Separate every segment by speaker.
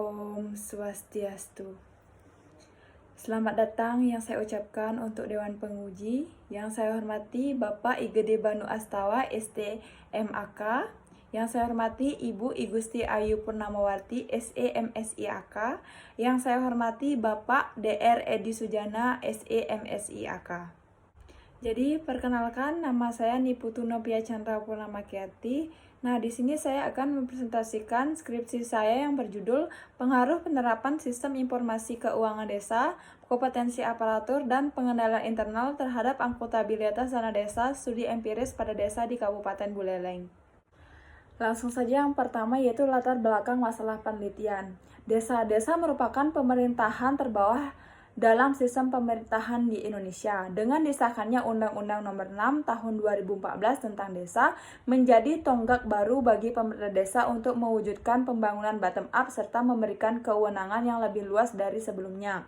Speaker 1: Om Swastiastu. Selamat datang yang saya ucapkan untuk Dewan Penguji. Yang saya hormati Bapak Igede Banu Astawa, ST MAK. Yang saya hormati Ibu I Gusti Ayu Purnamawati, SE MSIAK. Yang saya hormati Bapak DR Edi Sujana, SE MSIAK. Jadi perkenalkan, nama saya Niputu Novia Chandra Purnamakyati. Nah, di sini saya akan mempresentasikan skripsi saya yang berjudul Pengaruh Penerapan Sistem Informasi Keuangan Desa, Kompetensi Aparatur, dan Pengendalian Internal terhadap Akuntabilitas Dana Desa, Studi Empiris pada Desa di Kabupaten Buleleng. Langsung saja yang pertama yaitu latar belakang masalah penelitian. Desa-desa merupakan pemerintahan terbawah dalam sistem pemerintahan di Indonesia. Dengan disahkannya Undang-Undang Nomor 6 Tahun 2014 tentang Desa menjadi tonggak baru bagi pemerintah desa untuk mewujudkan pembangunan bottom up serta memberikan kewenangan yang lebih luas dari sebelumnya.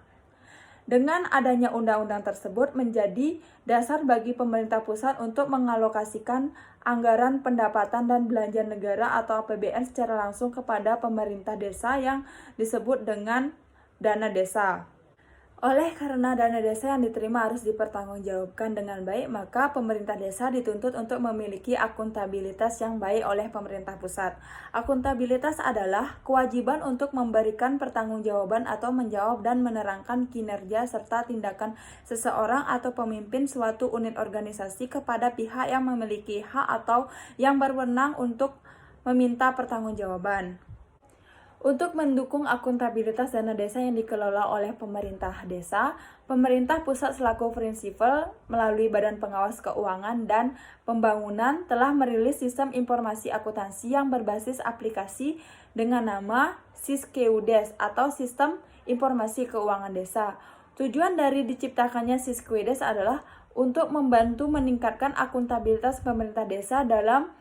Speaker 1: Dengan adanya undang-undang tersebut menjadi dasar bagi pemerintah pusat untuk mengalokasikan anggaran pendapatan dan belanja negara atau APBN secara langsung kepada pemerintah desa yang disebut dengan dana desa. Oleh karena dana desa yang diterima harus dipertanggungjawabkan dengan baik, maka pemerintah desa dituntut untuk memiliki akuntabilitas yang baik oleh pemerintah pusat. Akuntabilitas adalah kewajiban untuk memberikan pertanggungjawaban atau menjawab dan menerangkan kinerja serta tindakan seseorang atau pemimpin suatu unit organisasi kepada pihak yang memiliki hak atau yang berwenang untuk meminta pertanggungjawaban. Untuk mendukung akuntabilitas dana desa yang dikelola oleh pemerintah desa, pemerintah pusat selaku prinsipal melalui Badan Pengawas Keuangan dan Pembangunan telah merilis sistem informasi akuntansi yang berbasis aplikasi dengan nama Siskeudes atau Sistem Informasi Keuangan Desa. Tujuan dari diciptakannya Siskeudes adalah untuk membantu meningkatkan akuntabilitas pemerintah desa dalam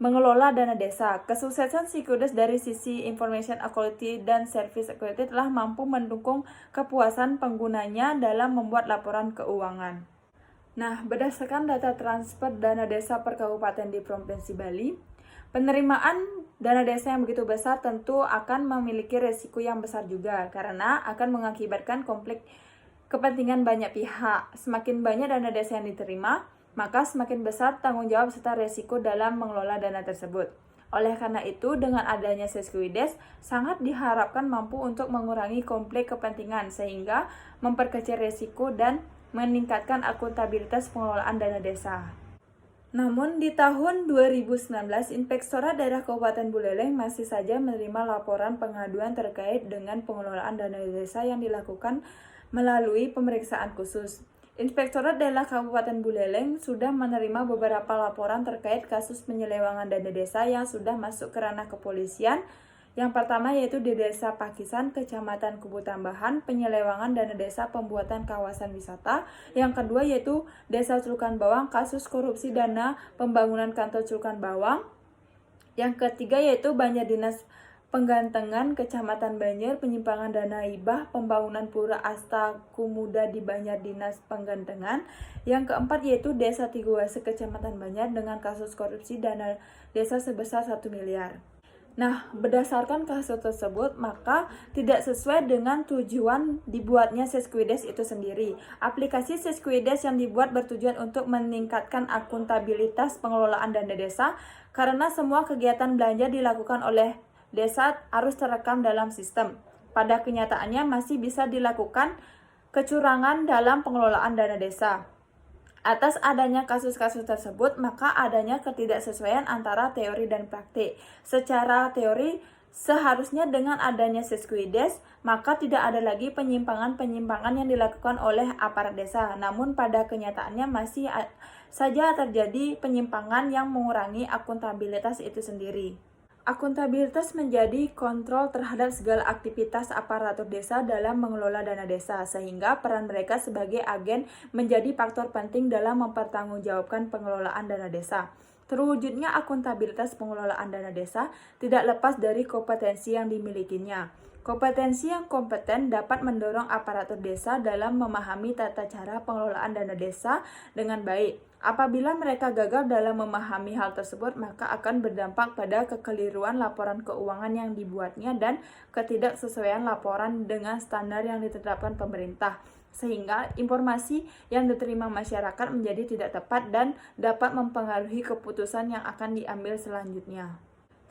Speaker 1: mengelola dana desa. Kesuksesan Siskeudes dari sisi information equality dan service equality telah mampu mendukung kepuasan penggunanya dalam membuat laporan keuangan. Nah, berdasarkan data transfer dana desa per kabupaten di Provinsi Bali, penerimaan dana desa yang begitu besar tentu akan memiliki resiko yang besar juga karena akan mengakibatkan konflik kepentingan banyak pihak. Semakin banyak dana desa yang diterima, maka semakin besar tanggung jawab serta resiko dalam mengelola dana tersebut. Oleh karena itu, dengan adanya Siskeudes sangat diharapkan mampu untuk mengurangi konflik kepentingan sehingga memperkecil resiko dan meningkatkan akuntabilitas pengelolaan dana desa. Namun di tahun 2019, Inspektorat Daerah Kabupaten Buleleng masih saja menerima laporan pengaduan terkait dengan pengelolaan dana desa yang dilakukan melalui pemeriksaan khusus. Inspektorat Daerah Kabupaten Buleleng sudah menerima beberapa laporan terkait kasus penyelewengan dana desa yang sudah masuk ke ranah kepolisian. Yang pertama yaitu di Desa Pakisan, Kecamatan Kubu Tambahan, penyelewengan dana desa pembuatan kawasan wisata. Yang kedua yaitu Desa Celukan Bawang, kasus korupsi dana pembangunan kantor Celukan Bawang. Yang ketiga yaitu Banjar Dinas Penggantengan, Kecamatan Banjar, penyimpangan dana hibah pembangunan Pura Asta Kumuda di Banjar Dinas Penggantengan. Yang keempat yaitu Desa Tiguwase, Kecamatan Banjar dengan kasus korupsi dana desa sebesar 1 miliar. Nah, berdasarkan kasus tersebut, maka tidak sesuai dengan tujuan dibuatnya Siskeudes itu sendiri. Aplikasi Siskeudes yang dibuat bertujuan untuk meningkatkan akuntabilitas pengelolaan dana desa karena semua kegiatan belanja dilakukan oleh desa harus terekam dalam sistem. Pada kenyataannya masih bisa dilakukan kecurangan dalam pengelolaan dana desa. Atas adanya kasus-kasus tersebut, maka adanya ketidaksesuaian antara teori dan praktik. Secara teori, seharusnya dengan adanya Siskeudes, maka tidak ada lagi penyimpangan-penyimpangan yang dilakukan oleh aparat desa. Namun pada kenyataannya masih saja terjadi penyimpangan yang mengurangi akuntabilitas itu sendiri. Akuntabilitas menjadi kontrol terhadap segala aktivitas aparatur desa dalam mengelola dana desa, sehingga peran mereka sebagai agen menjadi faktor penting dalam mempertanggungjawabkan pengelolaan dana desa. Terwujudnya akuntabilitas pengelolaan dana desa tidak lepas dari kompetensi yang dimilikinya. Kompetensi yang kompeten dapat mendorong aparatur desa dalam memahami tata cara pengelolaan dana desa dengan baik. Apabila mereka gagal dalam memahami hal tersebut, maka akan berdampak pada kekeliruan laporan keuangan yang dibuatnya dan ketidaksesuaian laporan dengan standar yang ditetapkan pemerintah, sehingga informasi yang diterima masyarakat menjadi tidak tepat dan dapat mempengaruhi keputusan yang akan diambil selanjutnya.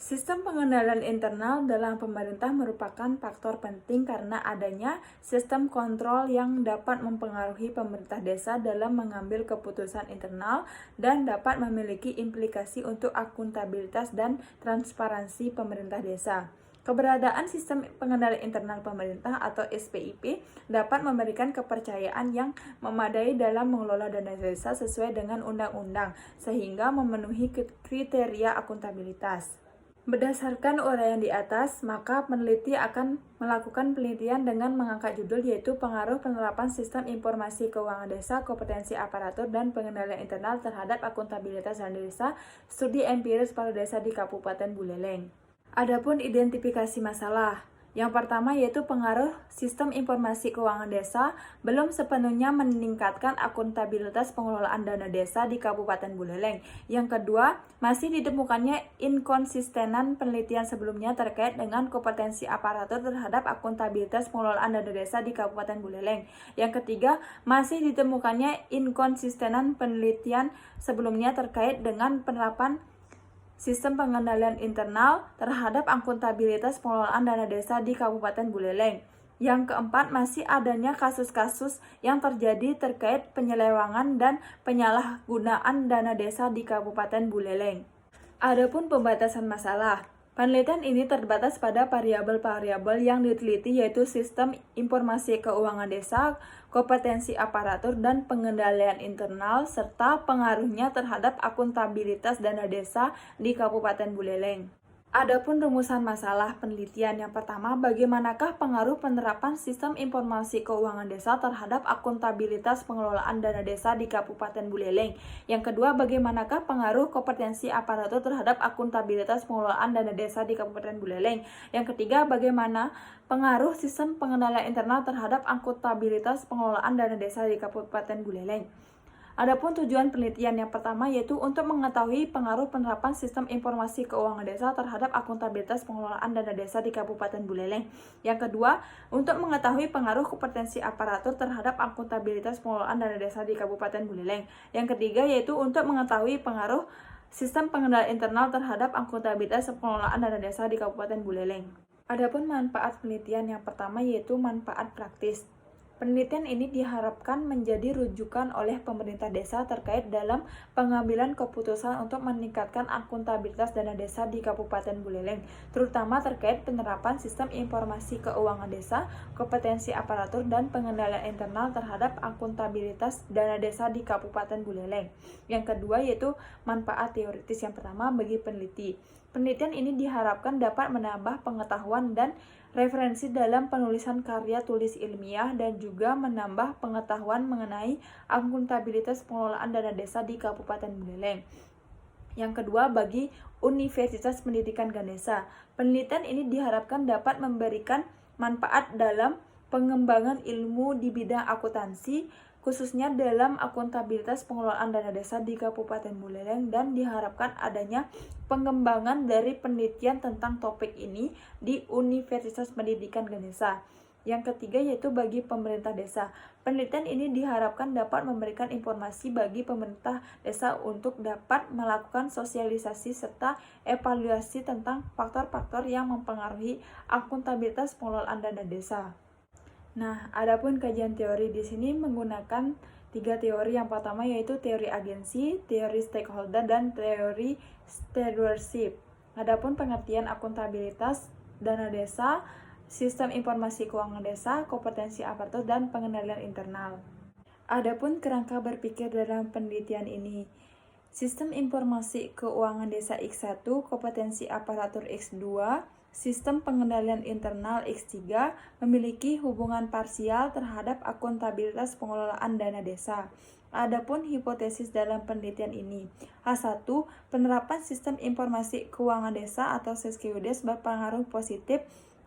Speaker 1: Sistem pengendalian internal dalam pemerintah merupakan faktor penting karena adanya sistem kontrol yang dapat mempengaruhi pemerintah desa dalam mengambil keputusan internal dan dapat memiliki implikasi untuk akuntabilitas dan transparansi pemerintah desa. Keberadaan sistem pengendalian internal pemerintah atau SPIP dapat memberikan kepercayaan yang memadai dalam mengelola dana desa sesuai dengan undang-undang, sehingga memenuhi kriteria akuntabilitas. Berdasarkan uraian di atas, maka peneliti akan melakukan penelitian dengan mengangkat judul yaitu pengaruh penerapan sistem informasi keuangan desa, kompetensi aparatur, dan pengendalian internal terhadap akuntabilitas dana desa, studi empiris pada desa di Kabupaten Buleleng. Adapun identifikasi masalah. Yang pertama yaitu pengaruh sistem informasi keuangan desa belum sepenuhnya meningkatkan akuntabilitas pengelolaan dana desa di Kabupaten Buleleng. Yang kedua, masih ditemukannya inkonsistenan penelitian sebelumnya terkait dengan kompetensi aparatur terhadap akuntabilitas pengelolaan dana desa di Kabupaten Buleleng. Yang ketiga, masih ditemukannya inkonsistenan penelitian sebelumnya terkait dengan penerapan sistem pengendalian internal terhadap akuntabilitas pengelolaan dana desa di Kabupaten Buleleng. Yang keempat, masih adanya kasus-kasus yang terjadi terkait penyelewengan dan penyalahgunaan dana desa di Kabupaten Buleleng. Adapun pembatasan masalah. Penelitian ini terbatas pada variabel-variabel yang diteliti yaitu sistem informasi keuangan desa, kompetensi aparatur, dan pengendalian internal, serta pengaruhnya terhadap akuntabilitas dana desa di Kabupaten Buleleng. Adapun rumusan masalah penelitian yang pertama, bagaimanakah pengaruh penerapan sistem informasi keuangan desa terhadap akuntabilitas pengelolaan dana desa di Kabupaten Buleleng? Yang kedua, bagaimanakah pengaruh kompetensi aparatur terhadap akuntabilitas pengelolaan dana desa di Kabupaten Buleleng? Yang ketiga, bagaimana pengaruh sistem pengendalian internal terhadap akuntabilitas pengelolaan dana desa di Kabupaten Buleleng? Adapun tujuan penelitian yang pertama yaitu untuk mengetahui pengaruh penerapan sistem informasi keuangan desa terhadap akuntabilitas pengelolaan dana desa di Kabupaten Buleleng. Yang kedua, untuk mengetahui pengaruh kompetensi aparatur terhadap akuntabilitas pengelolaan dana desa di Kabupaten Buleleng. Yang ketiga yaitu untuk mengetahui pengaruh sistem pengendalian internal terhadap akuntabilitas pengelolaan dana desa di Kabupaten Buleleng. Adapun manfaat penelitian yang pertama yaitu manfaat praktis. Penelitian ini diharapkan menjadi rujukan oleh pemerintah desa terkait dalam pengambilan keputusan untuk meningkatkan akuntabilitas dana desa di Kabupaten Buleleng, terutama terkait penerapan sistem informasi keuangan desa, kompetensi aparatur, dan pengendalian internal terhadap akuntabilitas dana desa di Kabupaten Buleleng. Yang kedua yaitu manfaat teoritis yang pertama bagi peneliti. Penelitian ini diharapkan dapat menambah pengetahuan dan referensi dalam penulisan karya tulis ilmiah dan juga menambah pengetahuan mengenai akuntabilitas pengelolaan dana desa di Kabupaten Buleleng. Yang kedua, bagi Universitas Pendidikan Ganesha, penelitian ini diharapkan dapat memberikan manfaat dalam pengembangan ilmu di bidang akuntansi, khususnya dalam akuntabilitas pengelolaan dana desa di Kabupaten Buleleng, dan diharapkan adanya pengembangan dari penelitian tentang topik ini di Universitas Pendidikan Ganesha. Yang ketiga yaitu bagi pemerintah desa. Penelitian ini diharapkan dapat memberikan informasi bagi pemerintah desa untuk dapat melakukan sosialisasi serta evaluasi tentang faktor-faktor yang mempengaruhi akuntabilitas pengelolaan dana desa. Nah, adapun kajian teori di sini menggunakan 3 teori. Yang pertama yaitu teori agensi, teori stakeholder, dan teori stewardship. Adapun pengertian akuntabilitas dana desa, sistem informasi keuangan desa, kompetensi aparatur, dan pengendalian internal. Adapun kerangka berpikir dalam penelitian ini, sistem informasi keuangan desa X1, kompetensi aparatur X2, sistem pengendalian internal X3 memiliki hubungan parsial terhadap akuntabilitas pengelolaan dana desa. Adapun hipotesis dalam penelitian ini, H1, penerapan sistem informasi keuangan desa atau SISKUDES berpengaruh positif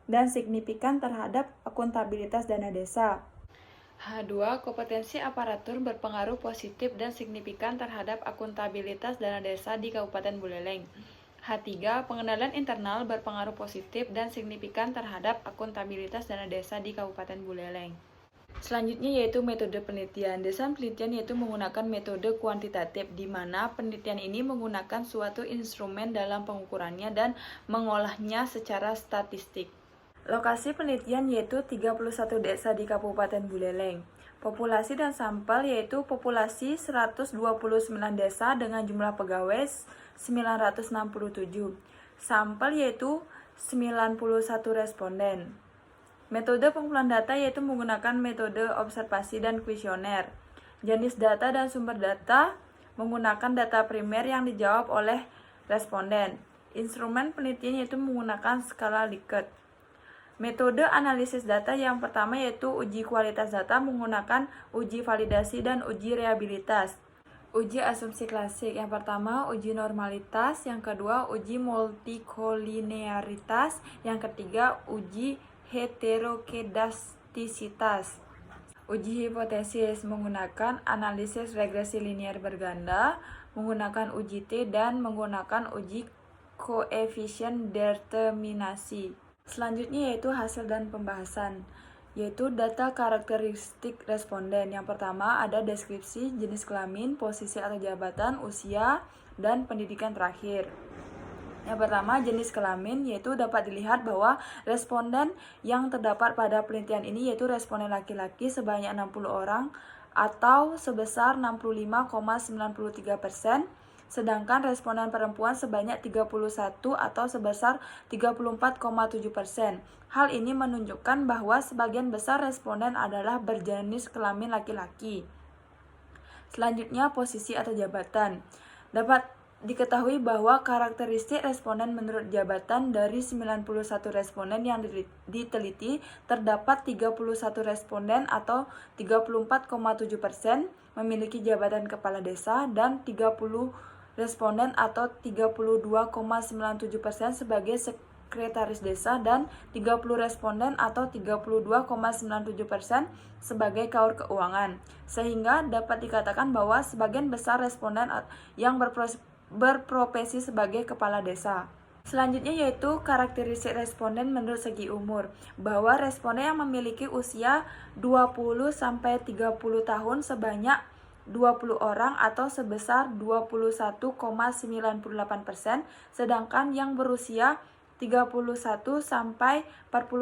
Speaker 1: dan signifikan terhadap akuntabilitas dana desa. H2, kompetensi aparatur berpengaruh positif dan signifikan terhadap akuntabilitas dana desa di Kabupaten Buleleng. H3, pengenalan internal berpengaruh positif dan signifikan terhadap akuntabilitas dana desa di Kabupaten Buleleng. Selanjutnya yaitu metode penelitian. Desain penelitian yaitu menggunakan metode kuantitatif, di mana penelitian ini menggunakan suatu instrumen dalam pengukurannya dan mengolahnya secara statistik. Lokasi penelitian yaitu 31 desa di Kabupaten Buleleng. Populasi dan sampel yaitu populasi 129 desa dengan jumlah pegawai 967. Sampel yaitu 91 responden. Metode pengumpulan data yaitu menggunakan metode observasi dan kuesioner. Jenis data dan sumber data menggunakan data primer yang dijawab oleh responden. Instrumen penelitian yaitu menggunakan skala Likert. Metode analisis data yang pertama yaitu uji kualitas data menggunakan uji validasi dan uji reliabilitas. Uji asumsi klasik yang pertama uji normalitas, yang kedua uji multikolinearitas, yang ketiga uji heterokedastisitas. Uji hipotesis menggunakan analisis regresi linear berganda, menggunakan uji T, dan menggunakan uji koefisien determinasi. Selanjutnya yaitu hasil dan pembahasan, yaitu data karakteristik responden. Yang pertama ada deskripsi, jenis kelamin, posisi atau jabatan, usia, dan pendidikan terakhir. Yang pertama, jenis kelamin, yaitu dapat dilihat bahwa responden yang terdapat pada penelitian ini yaitu responden laki-laki sebanyak 60 orang atau sebesar 65,93%, sedangkan responden perempuan sebanyak 31 atau sebesar 34,7%. Hal ini menunjukkan bahwa sebagian besar responden adalah berjenis kelamin laki-laki. Selanjutnya, posisi atau jabatan. Dapat diketahui bahwa karakteristik responden menurut jabatan dari 91 responden yang diteliti, terdapat 31 responden atau 34,7% memiliki jabatan kepala desa dan 30 responden atau 32,97% sebagai sekretaris desa dan 30 responden atau 32,97% sebagai kaur keuangan. Sehingga dapat dikatakan bahwa sebagian besar responden yang berprofesi sebagai kepala desa. Selanjutnya yaitu karakteristik responden menurut segi umur, bahwa responden yang memiliki usia 20-30 tahun sebanyak 20 orang atau sebesar 21,98%, sedangkan yang berusia 31-40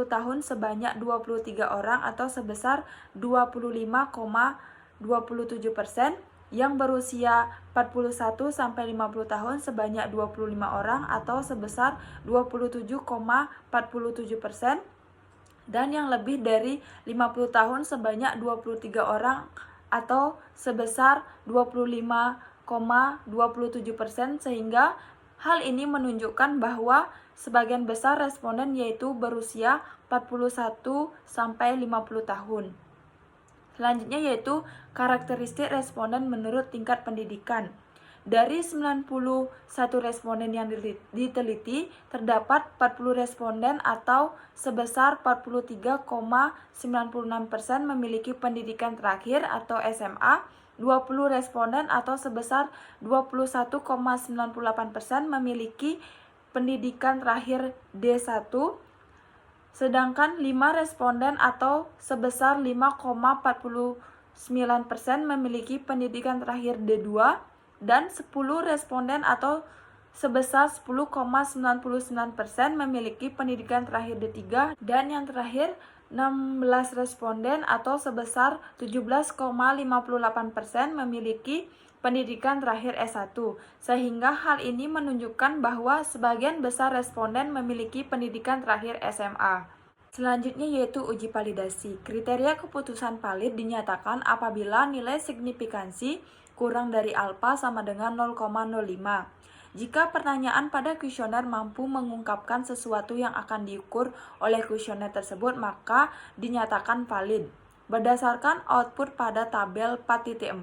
Speaker 1: tahun sebanyak 23 orang atau sebesar 25,27%, yang berusia 41-50 tahun sebanyak 25 orang atau sebesar 27,47%, dan yang lebih dari 50 tahun sebanyak 23 orang atau sebesar 25,27%, sehingga hal ini menunjukkan bahwa sebagian besar responden yaitu berusia 41-50 tahun. Selanjutnya yaitu karakteristik responden menurut tingkat pendidikan. Dari 91 responden yang diteliti, terdapat 40 responden atau sebesar 43,96% memiliki pendidikan terakhir atau SMA, 20 responden atau sebesar 21,98% memiliki pendidikan terakhir D1, sedangkan 5 responden atau sebesar 5,49% memiliki pendidikan terakhir D2, dan 10 responden atau sebesar 10,99% memiliki pendidikan terakhir D3, dan yang terakhir 16 responden atau sebesar 17,58% memiliki pendidikan terakhir S1, sehingga hal ini menunjukkan bahwa sebagian besar responden memiliki pendidikan terakhir SMA. Selanjutnya yaitu uji validasi. Kriteria keputusan valid dinyatakan apabila nilai signifikansi kurang dari alfa sama dengan 0,05. Jika pertanyaan pada kuesioner mampu mengungkapkan sesuatu yang akan diukur oleh kuesioner tersebut, maka dinyatakan valid. Berdasarkan output pada tabel 4.4,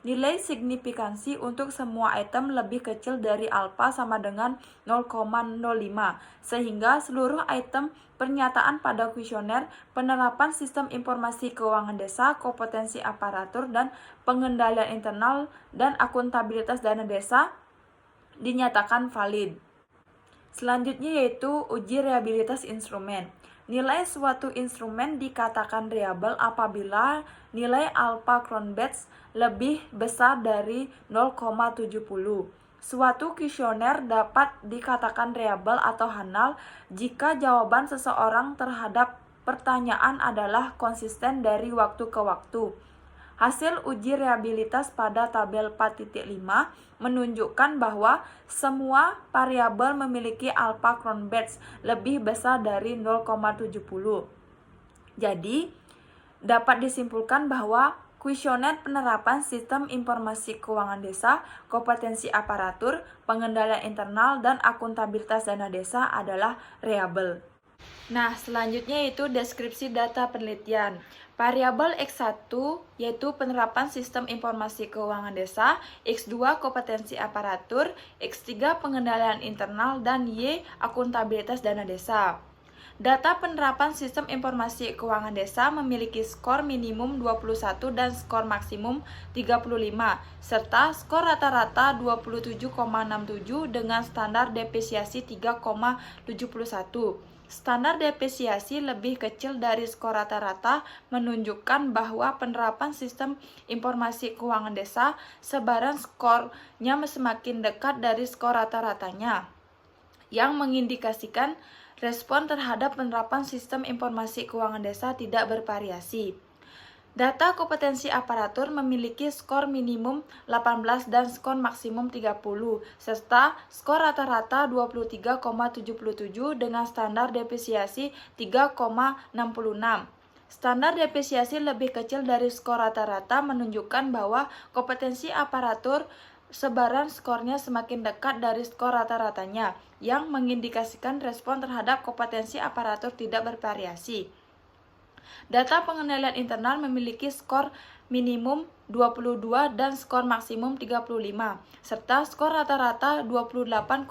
Speaker 1: nilai signifikansi untuk semua item lebih kecil dari alfa sama dengan 0,05, sehingga seluruh item pernyataan pada kuesioner penerapan sistem informasi keuangan desa, kompetensi aparatur, dan pengendalian internal dan akuntabilitas dana desa dinyatakan valid. Selanjutnya yaitu uji reliabilitas instrumen. Nilai suatu instrumen dikatakan reliable apabila nilai alpha Cronbach's lebih besar dari 0,70. Suatu kuesioner dapat dikatakan reliable atau handal jika jawaban seseorang terhadap pertanyaan adalah konsisten dari waktu ke waktu. Hasil uji reliabilitas pada tabel 4.5 menunjukkan bahwa semua variabel memiliki alpha Cronbach's lebih besar dari 0,70. Jadi, dapat disimpulkan bahwa kuesioner penerapan sistem informasi keuangan desa, kompetensi aparatur, pengendalian internal, dan akuntabilitas dana desa adalah reliable. Nah, selanjutnya yaitu deskripsi data penelitian. Variabel X1 yaitu penerapan sistem informasi keuangan desa, X2 kompetensi aparatur, X3 pengendalian internal, dan Y akuntabilitas dana desa. Data penerapan sistem informasi keuangan desa memiliki skor minimum 21 dan skor maksimum 35, serta skor rata-rata 27,67 dengan standar depresiasi 3,71. Standar depresiasi lebih kecil dari skor rata-rata menunjukkan bahwa penerapan sistem informasi keuangan desa sebaran skornya semakin dekat dari skor rata-ratanya, yang mengindikasikan respon terhadap penerapan sistem informasi keuangan desa tidak bervariasi. Data kompetensi aparatur memiliki skor minimum 18 dan skor maksimum 30, serta skor rata-rata 23,77 dengan standar depresiasi 3,66. Standar depresiasi lebih kecil dari skor rata-rata menunjukkan bahwa kompetensi aparatur sebaran skornya semakin dekat dari skor rata-ratanya, yang mengindikasikan respon terhadap kompetensi aparatur tidak bervariasi. Data pengendalian internal memiliki skor minimum 22 dan skor maksimum 35, serta skor rata-rata 28,54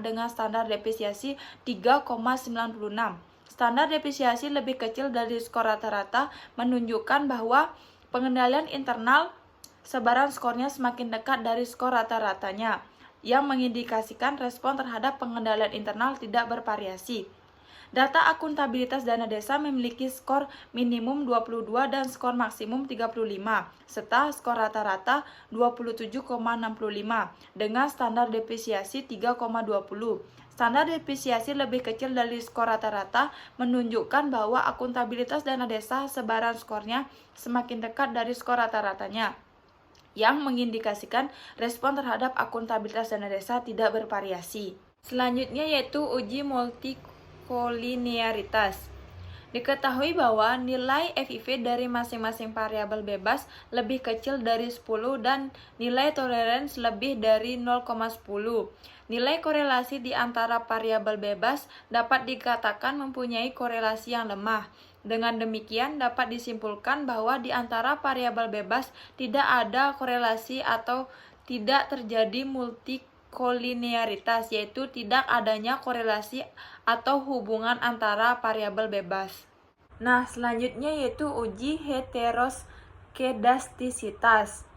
Speaker 1: dengan standar depresiasi 3,96. Standar depresiasi lebih kecil dari skor rata-rata menunjukkan bahwa pengendalian internal sebaran skornya semakin dekat dari skor rata-ratanya, yang mengindikasikan respon terhadap pengendalian internal tidak bervariasi. Data akuntabilitas dana desa memiliki skor minimum 22 dan skor maksimum 35, serta skor rata-rata 27,65 dengan standar depresiasi 3,20. Standar depresiasi lebih kecil dari skor rata-rata menunjukkan bahwa akuntabilitas dana desa sebaran skornya semakin dekat dari skor rata-ratanya, yang mengindikasikan respon terhadap akuntabilitas dana desa tidak bervariasi. Selanjutnya yaitu uji multikolinearitas. Diketahui bahwa nilai FIV dari masing-masing variabel bebas lebih kecil dari 10 dan nilai toleransi lebih dari 0,10. Nilai korelasi di antara variabel bebas dapat dikatakan mempunyai korelasi yang lemah. Dengan demikian, dapat disimpulkan bahwa di antara variabel bebas tidak ada korelasi atau tidak terjadi multikolinearitas, yaitu tidak adanya korelasi atau hubungan antara variabel bebas. Nah, selanjutnya yaitu uji heteroskedastisitas.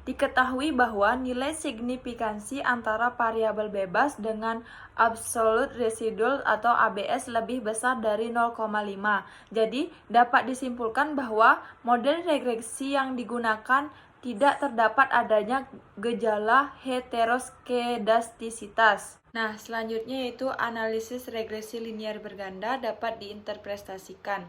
Speaker 1: Diketahui bahwa nilai signifikansi antara variabel bebas dengan absolute residual atau ABS lebih besar dari 0,5. Jadi, dapat disimpulkan bahwa model regresi yang digunakan tidak terdapat adanya gejala heteroskedastisitas. Nah, selanjutnya yaitu analisis regresi linear berganda dapat diinterpretasikan.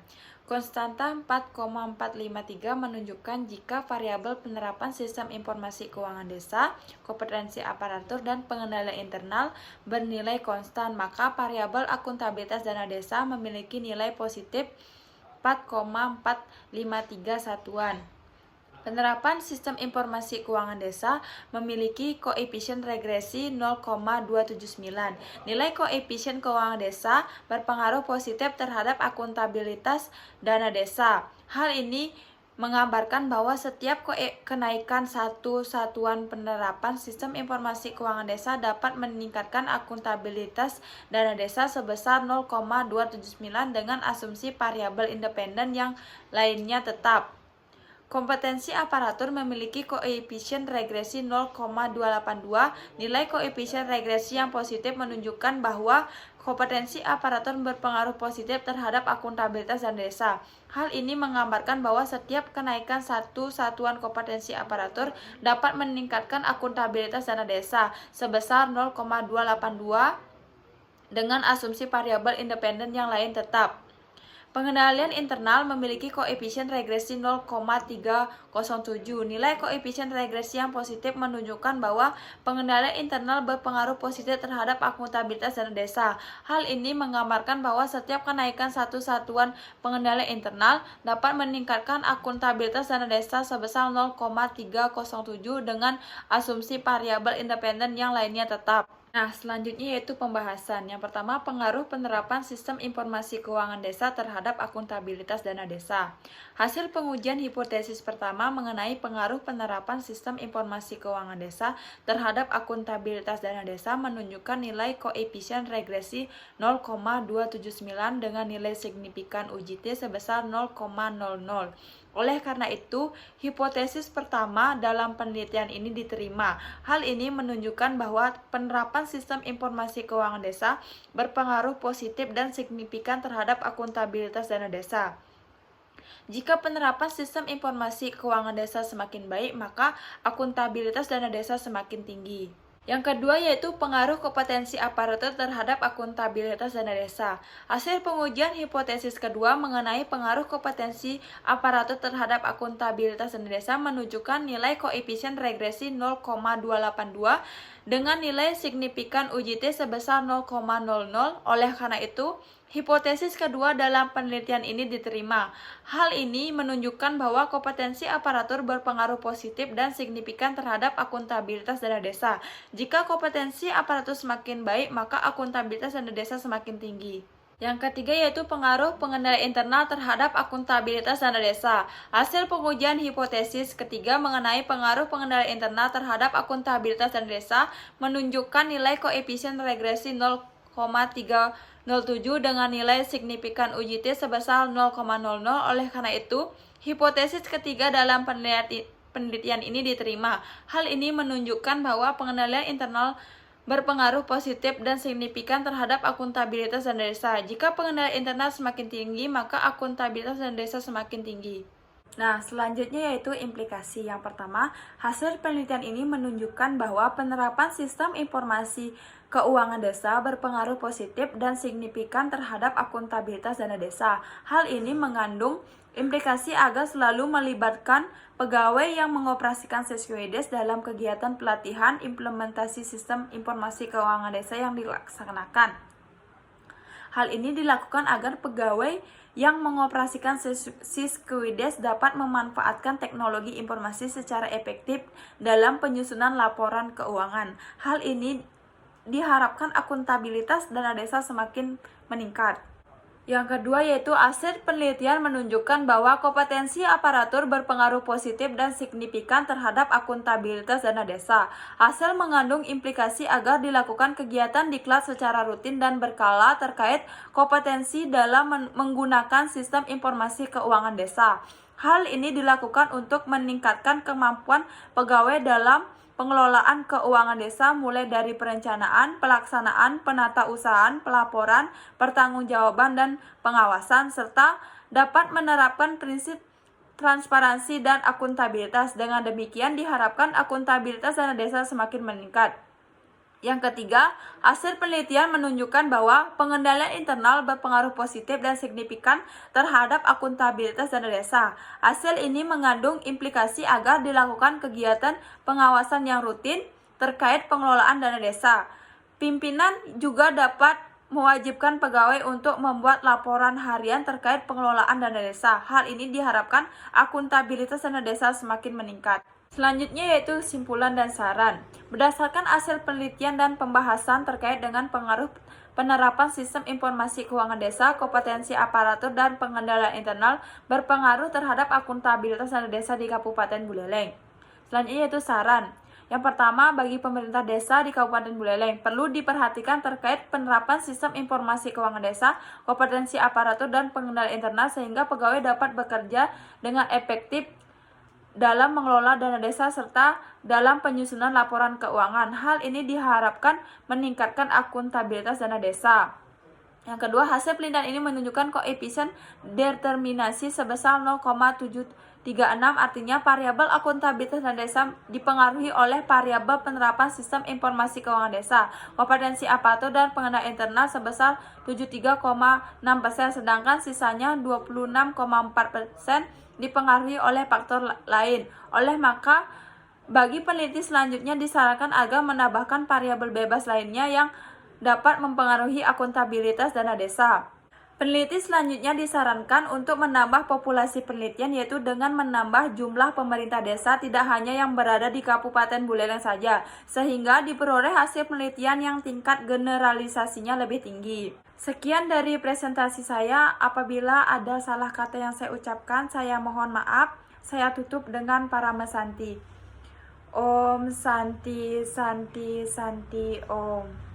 Speaker 1: Konstanta 4,453 menunjukkan jika variabel penerapan sistem informasi keuangan desa, kompetensi aparatur, dan pengendalian internal bernilai konstan, maka variabel akuntabilitas dana desa memiliki nilai positif 4,453 satuan. Penerapan sistem informasi keuangan desa memiliki koefisien regresi 0,279. Nilai koefisien keuangan desa berpengaruh positif terhadap akuntabilitas dana desa. Hal ini menggambarkan bahwa setiap kenaikan satu satuan penerapan sistem informasi keuangan desa dapat meningkatkan akuntabilitas dana desa sebesar 0,279 dengan asumsi variabel independen yang lainnya tetap. Kompetensi aparatur memiliki koefisien regresi 0,282. Nilai koefisien regresi yang positif menunjukkan bahwa kompetensi aparatur berpengaruh positif terhadap akuntabilitas dana desa. Hal ini menggambarkan bahwa setiap kenaikan satu satuan kompetensi aparatur dapat meningkatkan akuntabilitas dana desa sebesar 0,282 dengan asumsi variabel independen yang lain tetap. Pengendalian internal memiliki koefisien regresi 0,307. Nilai koefisien regresi yang positif menunjukkan bahwa pengendalian internal berpengaruh positif terhadap akuntabilitas dana desa. Hal ini menggambarkan bahwa setiap kenaikan satu satuan pengendalian internal dapat meningkatkan akuntabilitas dana desa sebesar 0,307 dengan asumsi variabel independen yang lainnya tetap. Nah, selanjutnya yaitu pembahasan. Yang pertama, pengaruh penerapan sistem informasi keuangan desa terhadap akuntabilitas dana desa. Hasil pengujian hipotesis pertama mengenai pengaruh penerapan sistem informasi keuangan desa terhadap akuntabilitas dana desa menunjukkan nilai koefisien regresi 0,279 dengan nilai signifikan uji T sebesar 0,00. Oleh karena itu, hipotesis pertama dalam penelitian ini diterima. Hal ini menunjukkan bahwa penerapan sistem informasi keuangan desa berpengaruh positif dan signifikan terhadap akuntabilitas dana desa. Jika penerapan sistem informasi keuangan desa semakin baik, maka akuntabilitas dana desa semakin tinggi. Yang kedua yaitu pengaruh kompetensi aparatur terhadap akuntabilitas dana desa. Hasil pengujian hipotesis kedua mengenai pengaruh kompetensi aparatur terhadap akuntabilitas dana desa menunjukkan nilai koefisien regresi 0,282 dengan nilai signifikan uji T sebesar 0,00. Oleh karena itu, hipotesis kedua dalam penelitian ini diterima. Hal ini menunjukkan bahwa kompetensi aparatur berpengaruh positif dan signifikan terhadap akuntabilitas dana desa. Jika kompetensi aparatur semakin baik, maka akuntabilitas dana desa semakin tinggi. Yang ketiga yaitu pengaruh pengendalian internal terhadap akuntabilitas dana desa. Hasil pengujian hipotesis ketiga mengenai pengaruh pengendalian internal terhadap akuntabilitas dana desa menunjukkan nilai koefisien regresi 0,307 dengan nilai signifikan uji T sebesar 0,00. Oleh karena itu, hipotesis ketiga dalam penelitian ini diterima. Hal ini menunjukkan bahwa pengendalian internal berpengaruh positif dan signifikan terhadap akuntabilitas dana desa. Jika pengendalian internal semakin tinggi, maka akuntabilitas dana desa semakin tinggi. Nah, selanjutnya yaitu implikasi. Yang pertama, hasil penelitian ini menunjukkan bahwa penerapan sistem informasi keuangan desa berpengaruh positif dan signifikan terhadap akuntabilitas dana desa. Hal ini mengandung implikasi agar selalu melibatkan pegawai yang mengoperasikan Siskuides dalam kegiatan pelatihan implementasi sistem informasi keuangan desa yang dilaksanakan. Hal ini dilakukan agar pegawai yang mengoperasikan Siskuides dapat memanfaatkan teknologi informasi secara efektif dalam penyusunan laporan keuangan. Hal ini diharapkan akuntabilitas dana desa semakin meningkat. Yang kedua yaitu hasil penelitian menunjukkan bahwa kompetensi aparatur berpengaruh positif dan signifikan terhadap akuntabilitas dana desa. Hasil mengandung implikasi agar dilakukan kegiatan diklat secara rutin dan berkala terkait kompetensi dalam menggunakan sistem informasi keuangan desa. Hal ini dilakukan untuk meningkatkan kemampuan pegawai dalam pengelolaan keuangan desa mulai dari perencanaan, pelaksanaan, penatausahaan, pelaporan, pertanggungjawaban, dan pengawasan, serta dapat menerapkan prinsip transparansi dan akuntabilitas. Dengan demikian diharapkan akuntabilitas dana desa semakin meningkat. Yang ketiga, hasil penelitian menunjukkan bahwa pengendalian internal berpengaruh positif dan signifikan terhadap akuntabilitas dana desa. Hasil ini mengandung implikasi agar dilakukan kegiatan pengawasan yang rutin terkait pengelolaan dana desa. Pimpinan juga dapat mewajibkan pegawai untuk membuat laporan harian terkait pengelolaan dana desa. Hal ini diharapkan akuntabilitas dana desa semakin meningkat. Selanjutnya yaitu kesimpulan dan saran. Berdasarkan hasil penelitian dan pembahasan terkait dengan pengaruh penerapan sistem informasi keuangan desa, kompetensi aparatur dan pengendalian internal berpengaruh terhadap akuntabilitas dana desa di Kabupaten Buleleng. Selanjutnya yaitu saran. Yang pertama, bagi pemerintah desa di Kabupaten Buleleng, perlu diperhatikan terkait penerapan sistem informasi keuangan desa, kompetensi aparatur dan pengendalian internal sehingga pegawai dapat bekerja dengan efektif dalam mengelola dana desa serta dalam penyusunan laporan keuangan. Hal ini diharapkan meningkatkan akuntabilitas dana desa. Yang kedua, hasil penelitian ini menunjukkan koefisien determinasi sebesar 0,736, artinya variabel akuntabilitas dana desa dipengaruhi oleh variabel penerapan sistem informasi keuangan desa, kompetensi aparatur dan pengendalian internal sebesar 73,6%, sedangkan sisanya 26,4% dipengaruhi oleh faktor lain. Oleh maka, bagi peneliti selanjutnya disarankan agar menambahkan variabel bebas lainnya yang dapat mempengaruhi akuntabilitas dana desa. Peneliti selanjutnya disarankan untuk menambah populasi penelitian, yaitu dengan menambah jumlah pemerintah desa tidak hanya yang berada di Kabupaten Buleleng saja, sehingga diperoleh hasil penelitian yang tingkat generalisasinya lebih tinggi. Sekian dari presentasi saya. Apabila ada salah kata yang saya ucapkan, saya mohon maaf. Saya tutup dengan Parama Santi. Om Santi Santi Santi Om.